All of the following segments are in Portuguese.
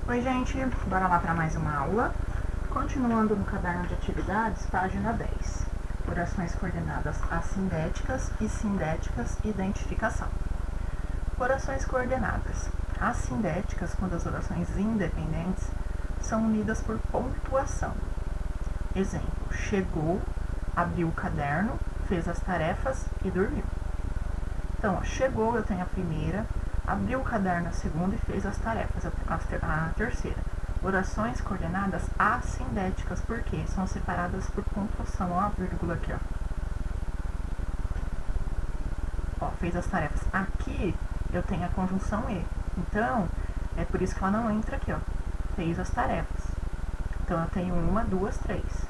Oi gente, bora lá para mais uma aula. Continuando no caderno de atividades, página 10. Orações coordenadas assindéticas e sindéticas, identificação. Orações coordenadas. Assindéticas, quando as orações independentes são unidas por pontuação. Exemplo, chegou, abriu o caderno, fez as tarefas e dormiu. Então, chegou, eu tenho a primeira, abriu o caderno a segunda e fez as tarefas, a terceira. Orações coordenadas assindéticas, porque são separadas por pontuação. Ó, a vírgula aqui, ó. Fez as tarefas. Aqui eu tenho a conjunção e. Então, é por isso que ela não entra aqui, ó. Fez as tarefas. Então, eu tenho uma, duas, três.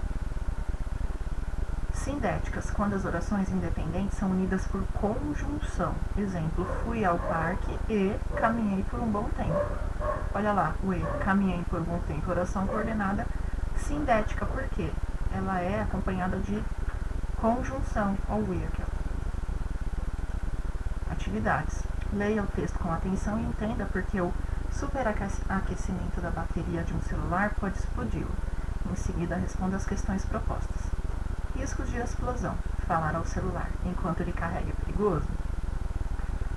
Sindéticas, quando as orações independentes são unidas por conjunção. Exemplo, fui ao parque e caminhei por um bom tempo. Olha lá, o e, caminhei por um bom tempo. Oração coordenada sindética, porque ela é acompanhada de conjunção. Olha o e aqui, ó. Atividades. Leia o texto com atenção e entenda porque o superaquecimento da bateria de um celular pode explodi-lo. Em seguida, responda as questões propostas. Riscos de explosão. Falar ao celular enquanto ele carrega é perigoso?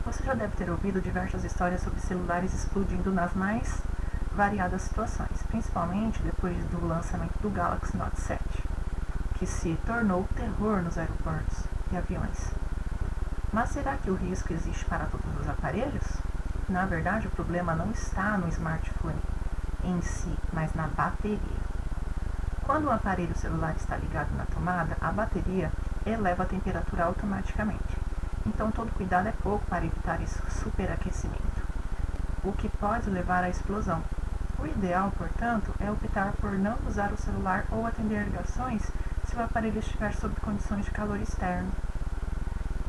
Você já deve ter ouvido diversas histórias sobre celulares explodindo nas mais variadas situações, principalmente depois do lançamento do Galaxy Note 7, que se tornou terror nos aeroportos e aviões. Mas será que o risco existe para todos os aparelhos? Na verdade, o problema não está no smartphone em si, mas na bateria. Quando o aparelho celular está ligado na tomada, a bateria eleva a temperatura automaticamente. Então, todo cuidado é pouco para evitar esse superaquecimento, o que pode levar à explosão. O ideal, portanto, é optar por não usar o celular ou atender ligações se o aparelho estiver sob condições de calor externo.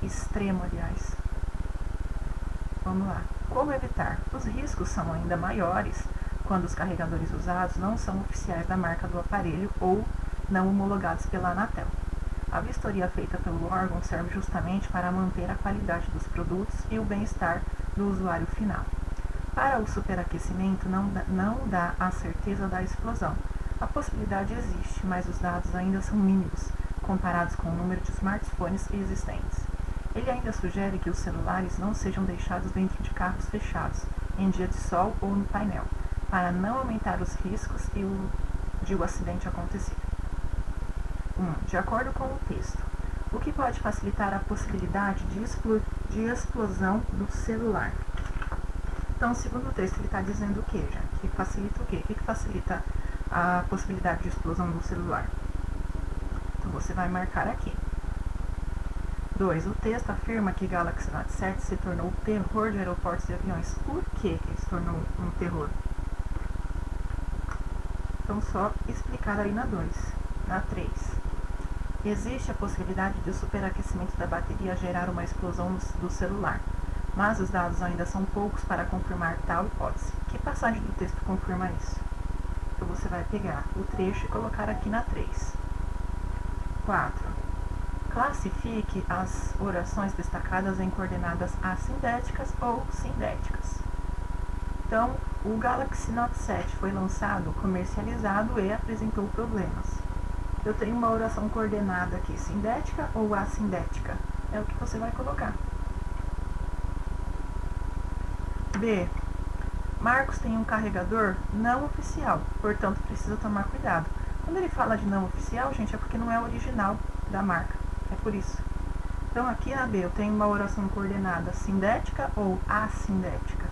Extremo, aliás. Vamos lá. Como evitar? Os riscos são ainda maiores quando os carregadores usados não são oficiais da marca do aparelho ou não homologados pela Anatel. A vistoria feita pelo órgão serve justamente para manter a qualidade dos produtos e o bem-estar do usuário final. Para o superaquecimento, não dá a certeza da explosão. A possibilidade existe, mas os dados ainda são mínimos, comparados com o número de smartphones existentes. Ele ainda sugere que os celulares não sejam deixados dentro de carros fechados, em dia de sol ou no painel, para não aumentar os riscos de o acidente acontecer. 1. De acordo com o texto, o que pode facilitar a possibilidade de explosão do celular? Então, segundo o texto, ele está dizendo o que, já? Que facilita o quê? O que facilita a possibilidade de explosão do celular? Então, você vai marcar aqui. 2. O texto afirma que Galaxy Note 7 se tornou o terror de aeroportos e aviões. Por que ele se tornou um terror? Então, só explicar aí na 2. Na 3. Existe a possibilidade de o superaquecimento da bateria gerar uma explosão do celular, mas os dados ainda são poucos para confirmar tal hipótese. Que passagem do texto confirma isso? Então, você vai pegar o trecho e colocar aqui na 3. 4. Classifique as orações destacadas em coordenadas assindéticas ou sindéticas. Então, o Galaxy Note 7 foi lançado, comercializado e apresentou problemas. Eu tenho uma oração coordenada aqui, sindética ou assindética? É o que você vai colocar. B. Marcos tem um carregador não oficial, portanto precisa tomar cuidado. Quando ele fala de não oficial, gente, é porque não é original da marca. É por isso. Então, aqui na B, eu tenho uma oração coordenada sindética ou assindética.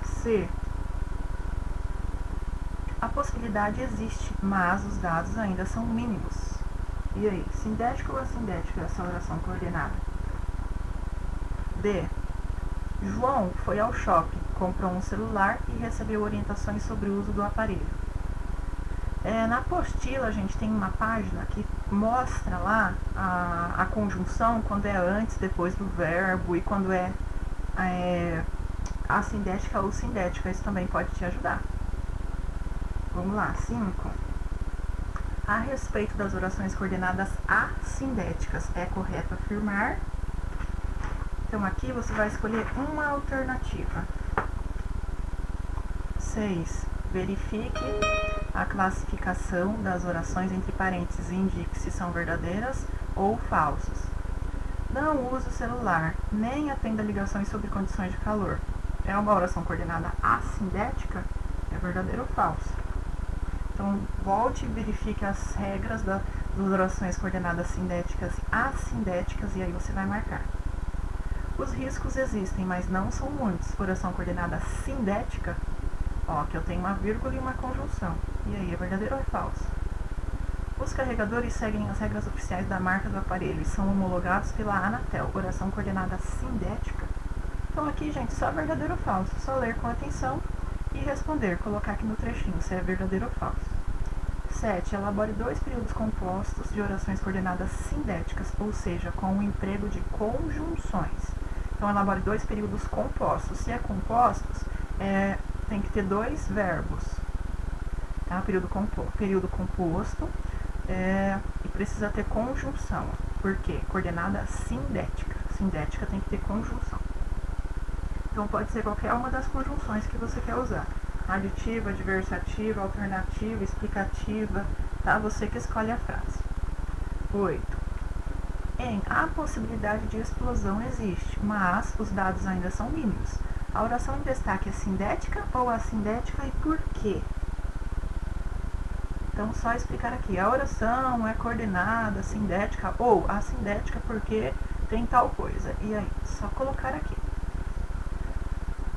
C. A possibilidade existe, mas os dados ainda são mínimos. E aí, sindética ou assindética essa oração coordenada? D. João foi ao shopping, comprou um celular e recebeu orientações sobre o uso do aparelho. Na apostila, a gente tem uma página que mostra lá a conjunção, quando é antes, depois do verbo e quando é assindética ou sindética. Isso também pode te ajudar. Vamos lá, 5. A respeito das orações coordenadas assindéticas, é correto afirmar. Então, aqui você vai escolher uma alternativa. 6. Verifique a classificação das orações entre parênteses e indique se são verdadeiras ou falsas. Não use o celular, nem atenda ligações sobre condições de calor. É uma oração coordenada assindética? É verdadeiro ou falso? Então, volte e verifique as regras das orações coordenadas sindéticas e assindéticas e aí você vai marcar. Os riscos existem, mas não são muitos. Oração coordenada sindética, ó, que eu tenho uma vírgula e uma conjunção. E aí, é verdadeiro ou é falso? Os carregadores seguem as regras oficiais da marca do aparelho e são homologados pela Anatel. Oração coordenada sindética. Então aqui, gente, só verdadeiro ou falso. Só ler com atenção e responder. Colocar aqui no trechinho se é verdadeiro ou falso. 7. Elabore 2 períodos compostos de orações coordenadas sindéticas, ou seja, com o emprego de conjunções. Então, elabore 2 períodos compostos. Se é compostos, tem que ter 2 verbos. Tá? Período composto. E precisa ter conjunção. Por quê? Coordenada sindética. Sindética tem que ter conjunção. Então pode ser qualquer uma das conjunções que você quer usar. Aditiva, adversativa, alternativa, explicativa. Tá? Você que escolhe a frase. 8. A possibilidade de explosão existe, mas os dados ainda são mínimos. A oração em destaque é sindética ou assindética e por quê? Então, só explicar aqui, a oração é coordenada, sindética ou assindética porque tem tal coisa. E aí, só colocar aqui.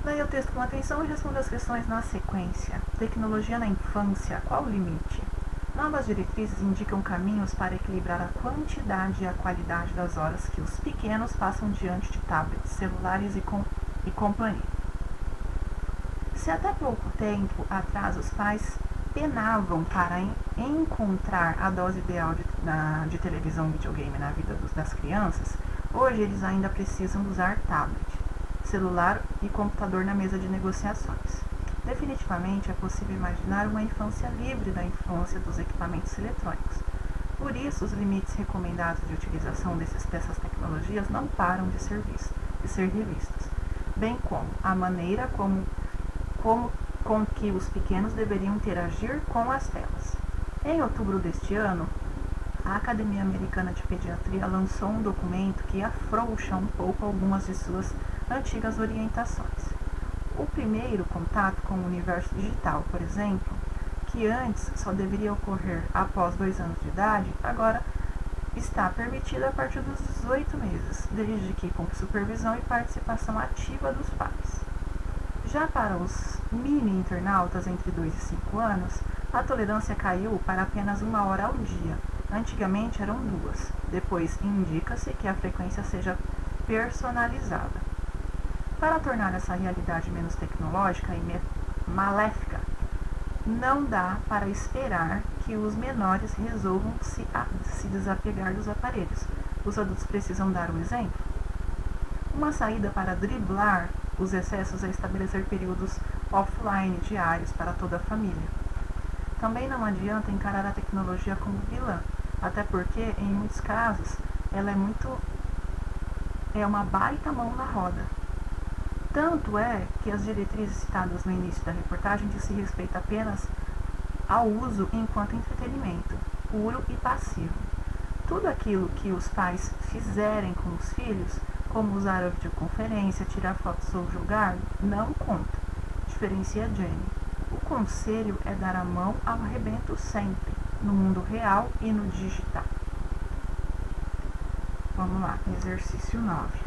Leia o texto com atenção e responda as questões na sequência. Tecnologia na infância, qual o limite? Novas diretrizes indicam caminhos para equilibrar a quantidade e a qualidade das horas que os pequenos passam diante de tablets, celulares e companhia. Se até pouco tempo atrás os pais penavam para encontrar a dose ideal de televisão e videogame na vida das crianças, hoje eles ainda precisam usar tablet, celular e computador na mesa de negociações. Definitivamente é possível imaginar uma infância livre da influência dos equipamentos eletrônicos. Por isso, os limites recomendados de utilização dessas tecnologias não param de ser revistos, bem como a maneira com que os pequenos deveriam interagir com as telas. Em outubro deste ano, a Academia Americana de Pediatria lançou um documento que afrouxa um pouco algumas de suas antigas orientações. O primeiro contato com o universo digital, por exemplo, que antes só deveria ocorrer após 2 anos de idade, agora está permitido a partir dos 18 meses, desde que com supervisão e participação ativa dos pais. Já para os mini internautas entre 2 e 5 anos, a tolerância caiu para apenas 1 hora ao dia. Antigamente eram 2. Depois indica-se que a frequência seja personalizada. Para tornar essa realidade menos tecnológica e maléfica, não dá para esperar que os menores resolvam se desapegar dos aparelhos. Os adultos precisam dar o exemplo. Uma saída para driblar os excessos é estabelecer períodos offline diários para toda a família. Também não adianta encarar a tecnologia como vilã, até porque, em muitos casos, ela é uma baita mão na roda. Tanto é que as diretrizes citadas no início da reportagem dizem respeito apenas ao uso enquanto entretenimento, puro e passivo. Tudo aquilo que os pais fizerem com os filhos, como usar a videoconferência, tirar fotos ou jogar, não conta. Diferencia Jenny. O conselho é dar a mão ao arrebento sempre, no mundo real e no digital. Vamos lá, exercício 9.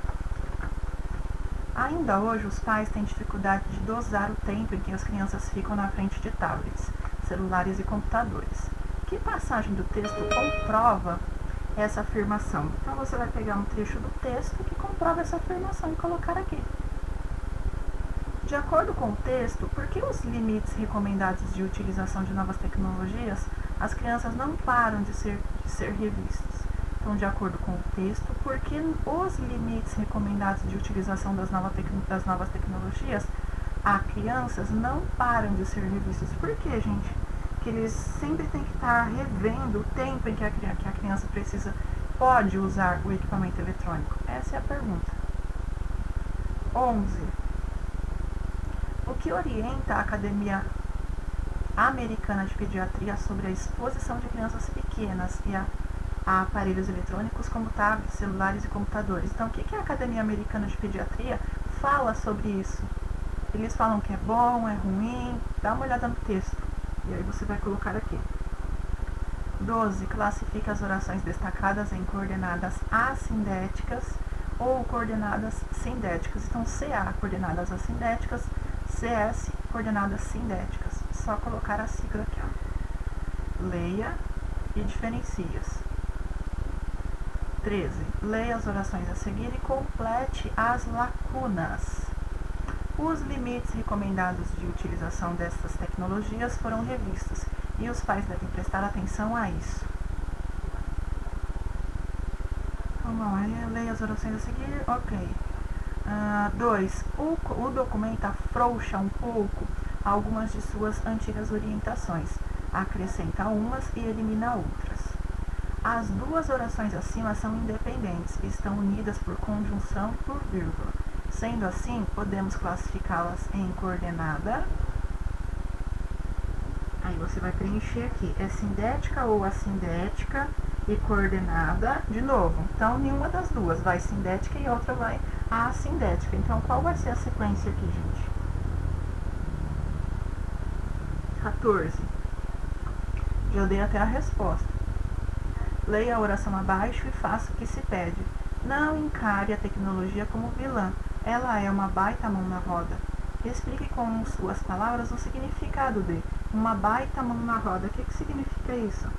Ainda hoje, os pais têm dificuldade de dosar o tempo em que as crianças ficam na frente de tablets, celulares e computadores. Que passagem do texto comprova essa afirmação? Então, você vai pegar um trecho do texto que comprova essa afirmação e colocar aqui. De acordo com o texto, por que os limites recomendados de utilização de novas tecnologias, as crianças não param de ser revistos? Então, de acordo com o texto, por que os limites recomendados de utilização das novas tecnologias, as crianças não param de ser revistos? Por que, gente? Que eles sempre têm que estar revendo o tempo em que a criança pode usar o equipamento eletrônico? Essa é a pergunta. 11. O que orienta a Academia Americana de Pediatria sobre a exposição de crianças pequenas e a aparelhos eletrônicos como tablets, celulares e computadores. Então, o que a Academia Americana de Pediatria fala sobre isso? Eles falam que é bom, é ruim? Dá uma olhada no texto. E aí você vai colocar aqui. 12. Classifica as orações destacadas em coordenadas assindéticas ou coordenadas sindéticas. Então, CA, coordenadas assindéticas, CS, coordenadas sindéticas. Só colocar a sigla aqui, ó. Leia e diferencie-as. 13. Leia as orações a seguir e complete as lacunas. Os limites recomendados de utilização destas tecnologias foram revistos e os pais devem prestar atenção a isso. Vamos lá, leia as orações a seguir, ok. 2. O documento afrouxa um pouco algumas de suas antigas orientações, acrescenta umas e elimina outras. As duas orações acima são independentes e estão unidas por conjunção por vírgula. Sendo assim, podemos classificá-las em coordenada. Aí você vai preencher aqui, é sindética ou assindética e coordenada, de novo. Então, nenhuma das duas vai sindética e outra vai assindética. Então, qual vai ser a sequência aqui, gente? 14. Já dei até a resposta. Leia a oração abaixo e faça o que se pede. Não encare a tecnologia como vilã. Ela é uma baita mão na roda. Explique com suas palavras o significado de uma baita mão na roda. O que significa isso?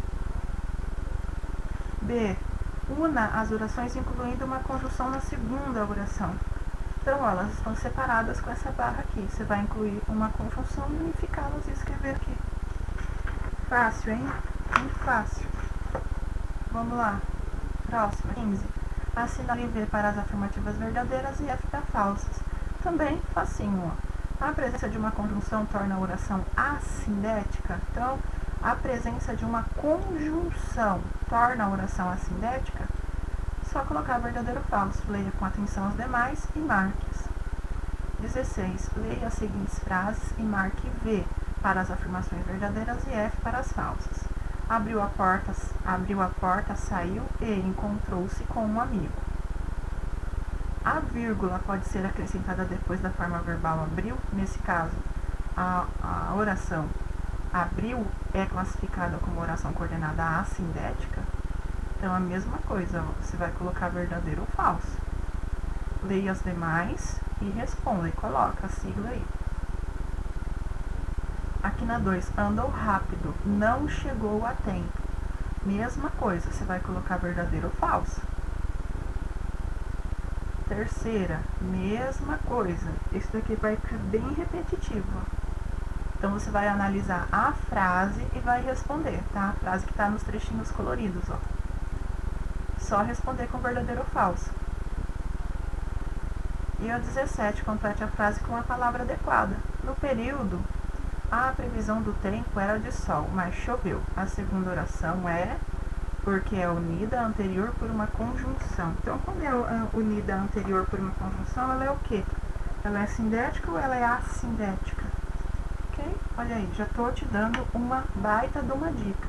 B. Una as orações incluindo uma conjunção na segunda oração. Então, elas estão separadas com essa barra aqui. Você vai incluir uma conjunção, unificá-las e escrever aqui. Fácil, hein? Muito fácil. Vamos lá. Próxima. 15. Assinale V para as afirmativas verdadeiras e F para falsas. Também facinho, ó. A presença de uma conjunção torna a oração assindética. Então, a presença de uma conjunção torna a oração assindética. Só colocar verdadeiro ou falso. Leia com atenção as demais e marque-as. 16. Leia as seguintes frases e marque V para as afirmações verdadeiras e F para as falsas. Abriu a porta, saiu e encontrou-se com um amigo. A vírgula pode ser acrescentada depois da forma verbal abriu. Nesse caso, a oração abriu é classificada como oração coordenada assindética. Então, a mesma coisa, ó, você vai colocar verdadeiro ou falso. Leia as demais e responda e coloca a sigla aí. Aqui na 2, andou rápido, não chegou a tempo. Mesma coisa, você vai colocar verdadeiro ou falso. Terceira, mesma coisa. Isso daqui vai ficar bem repetitivo. Então, você vai analisar a frase e vai responder, tá? A frase que está nos trechinhos coloridos, ó. Só responder com verdadeiro ou falso. E a 17, complete a frase com a palavra adequada. No período, a previsão do tempo era de sol, mas choveu. A segunda oração é porque é unida anterior por uma conjunção. Então, quando é unida anterior por uma conjunção, ela é o quê? Ela é sindética ou ela é assindética? Ok? Olha aí, já estou te dando uma baita de uma dica.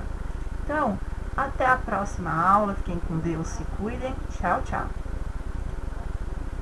Então, até a próxima aula. Fiquem com Deus, se cuidem. Tchau, tchau.